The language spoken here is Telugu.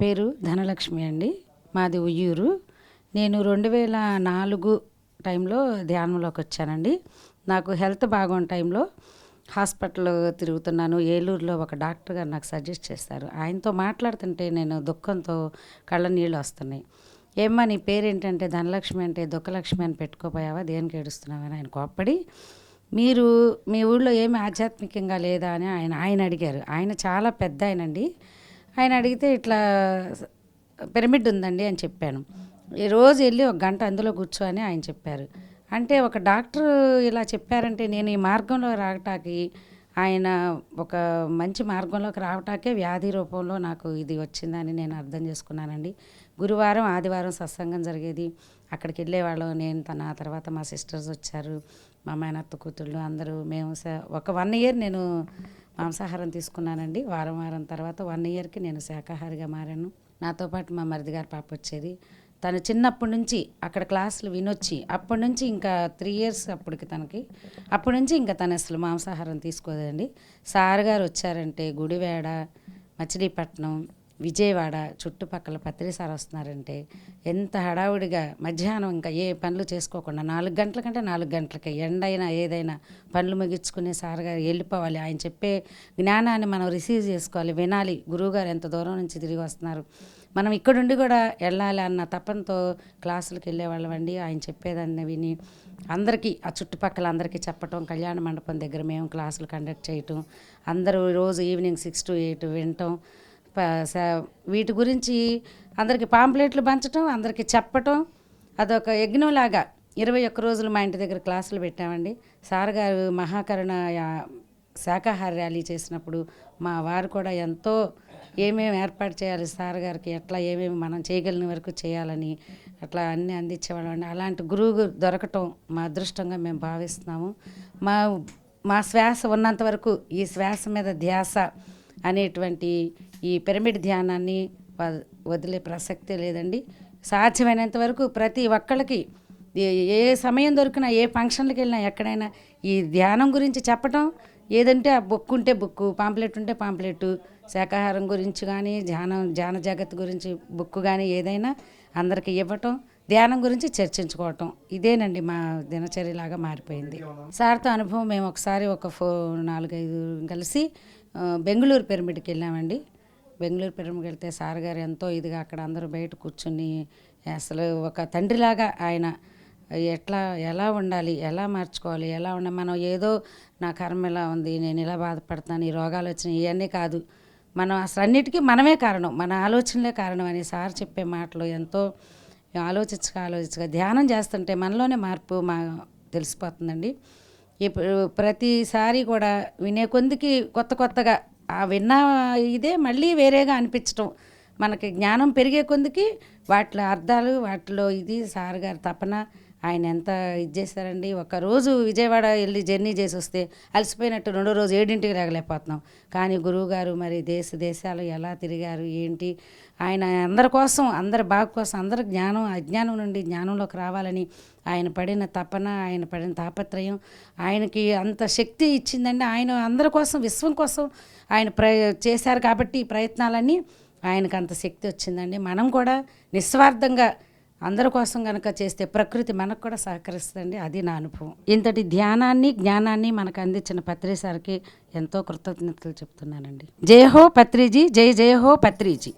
పేరు ధనలక్ష్మి అండి. మాది ఉయ్యూరు. నేను 2004 టైంలో ధ్యానంలోకి వచ్చానండి. నాకు హెల్త్ బాగోని టైంలో హాస్పిటల్ తిరుగుతున్నాను. ఏలూరులో ఒక డాక్టర్ గారు నాకు సజెస్ట్ చేశారు. ఆయనతో మాట్లాడుతుంటే నేను దుఃఖంతో కళ్ళ నీళ్ళు వస్తున్నాయి. ఏమ్మా నీ పేరేంటంటే ధనలక్ష్మి అంటే దుఃఖలక్ష్మి అని పెట్టుకోపోయావా, దేనికి ఏడుస్తున్నావని ఆయన కోప్పడి, మీరు మీ ఊళ్ళో ఏమి ఆధ్యాత్మికంగా లేదా అని ఆయన అడిగారు. ఆయన చాలా పెద్ద ఆయనండి. ఆయన అడిగితే ఇట్లా పిరమిడ్ ఉందండి అని చెప్పాను. రోజు వెళ్ళి 1 గంట అందులో కూర్చో అని ఆయన చెప్పారు. అంటే ఒక డాక్టర్ ఇలా చెప్పారంటే నేను ఈ మార్గంలో రావటానికి, ఆయన ఒక మంచి మార్గంలోకి రావటానికే వ్యాధి రూపంలో నాకు ఇది వచ్చిందని నేను అర్థం చేసుకున్నానండి. గురువారం ఆదివారం సత్సంగం జరిగేది, అక్కడికి వెళ్ళేవాళ్ళం. నేను నా తర్వాత మా సిస్టర్స్ వచ్చారు, మా మేనత్త కూతుళ్ళు అందరూ. మేము ఒక 1 ఇయర్ నేను మాంసాహారం తీసుకున్నానండి. వారం తర్వాత 1 ఇయర్కి నేను శాకాహారిగా మారాను. నాతో పాటు మా మరిది గారి పాప వచ్చేది. తను చిన్నప్పటి నుంచి అక్కడ క్లాసులు వినొచ్చి అప్పటి నుంచి ఇంకా 3 ఇయర్స్ అప్పటి నుంచి ఇంకా తను అసలు మాంసాహారం తీసుకోదండి. సార్ గారు వచ్చారంటే గుడివాడ, మచిలీపట్నం, విజయవాడ చుట్టుపక్కల పత్రి సార్ వస్తున్నారంటే ఎంత హడావుడిగా మధ్యాహ్నం ఇంకా ఏ పనులు చేసుకోకుండా 4 గంటల కంటే 4 గంటలకి ఎండైనా ఏదైనా పనులు ముగించుకునే సార్ గారు వెళ్ళిపోవాలి. ఆయన చెప్పే జ్ఞానాన్ని మనం రిసీవ్ చేసుకోవాలి, వినాలి. గురువుగారు ఎంత దూరం నుంచి తిరిగి వస్తున్నారు, మనం ఇక్కడుండి కూడా వెళ్ళాలి అన్న తపనతో క్లాసులకు వెళ్ళేవాళ్ళం అండి. ఆయన చెప్పేదాన్ని విని అందరికీ, ఆ చుట్టుపక్కల అందరికీ చెప్పటం, కళ్యాణ మండపం దగ్గర మేము క్లాసులు కండక్ట్ చేయటం, అందరూ రోజు ఈవినింగ్ 6 to 8 వినటం, వీటి గురించి అందరికీ పాంప్లెట్లు పంచటం, అందరికీ చెప్పటం, అదొక యజ్ఞంలాగా 21 రోజులు మా ఇంటి దగ్గర క్లాసులు పెట్టామండి. సార్ గారు మహాకరుణ శాకాహార ర్యాలీ చేసినప్పుడు మా వారు కూడా ఎంతో ఏమేమి ఏర్పాటు చేయాలి సార్ గారికి, ఎట్లా ఏమేమి మనం చేయగలిగిన వరకు చేయాలని అట్లా అన్నీ అందించేవాళ్ళం అండి. అలాంటి గురువు దొరకటం మా అదృష్టంగా మేము భావిస్తున్నాము. మా శ్వాస ఉన్నంత వరకు ఈ శ్వాస మీద ధ్యాస అనేటువంటి ఈ పిరమిడ్ ధ్యానాన్ని వదిలే ప్రసక్తే లేదండి. సాధ్యమైనంత వరకు ప్రతి ఒక్కళ్ళకి ఏ సమయం దొరికినా, ఏ ఫంక్షన్లకు వెళ్ళినా, ఎక్కడైనా ఈ ధ్యానం గురించి చెప్పటం, ఏదంటే ఆ బుక్ ఉంటే బుక్కు, పాంప్లెట్ ఉంటే పాంప్లెట్, శాకాహారం గురించి కానీ ధ్యాన జగత్ గురించి బుక్ కానీ ఏదైనా అందరికీ ఇవ్వటం, ధ్యానం గురించి చర్చించుకోవటం, ఇదేనండి మా దినచర్యలాగా మారిపోయింది. సార్తో అనుభవం మేము ఒకసారి ఒక 4-5 కలిసి బెంగళూరు పిరమిడ్కి వెళ్ళామండి. బెంగళూరు పిరమిడ్కి వెళ్తే సార్ గారు ఎంతో ఇదిగా అక్కడ అందరూ బయట కూర్చుని అసలు ఒక తండ్రిలాగా ఆయన ఎలా ఉండాలి, ఎలా మార్చుకోవాలి, ఎలా ఉండాలి, మనం ఏదో నా కర్మ ఇలా ఉంది, నేను ఇలా బాధపడుతున్నాను, ఈ రోగాలు వచ్చినాయి, ఇవన్నీ కాదు, మనం అసలు అన్నిటికీ మనమే కారణం, మన ఆలోచనలే కారణం అని సార్ చెప్పే మాటలు ఎంతో ఆలోచించగా ధ్యానం చేస్తుంటే మనలోనే మార్పు తెలిసిపోతుందండి. ఇప్పుడు ప్రతిసారి కూడా వినే కొందికి కొత్తగా విన్న ఇదే మళ్ళీ వేరేగా అనిపించటం, మనకి జ్ఞానం పెరిగే కొందికి వాటిలో అర్థాలు, వాటిలో ఇది సార్ గారి తపన, ఆయన ఎంత ఇది చేశారండి. ఒకరోజు విజయవాడ వెళ్ళి జర్నీ చేసి వస్తే అలసిపోయినట్టు 2వ రోజు 7ంటికి రాగలేకపోతున్నాం. కానీ గురువుగారు మరి దేశాలు ఎలా తిరిగారు ఏంటి, ఆయన అందరి కోసం, అందరి బాగు కోసం, అందరి అజ్ఞానం నుండి జ్ఞానంలోకి రావాలని ఆయన పడిన తపన, ఆయన పడిన తాపత్రయం, ఆయనకి అంత శక్తి ఇచ్చిందండి. ఆయన అందరి కోసం, విశ్వం కోసం ఆయన చేశారు కాబట్టి ఈ ప్రయత్నాలన్నీ ఆయనకు అంత శక్తి వచ్చిందండి. మనం కూడా నిస్వార్థంగా అందరి కోసం కనుక చేస్తే ప్రకృతి మనకు కూడా సహకరిస్తుందండి. అది నా అనుభవం. ఇంతటి జ్ఞానాన్ని మనకు అందించిన పత్రి సార్కి ఎంతో కృతజ్ఞతలు చెప్తున్నానండి. జై హో పత్రిజీ, జై హో పత్రిజీ.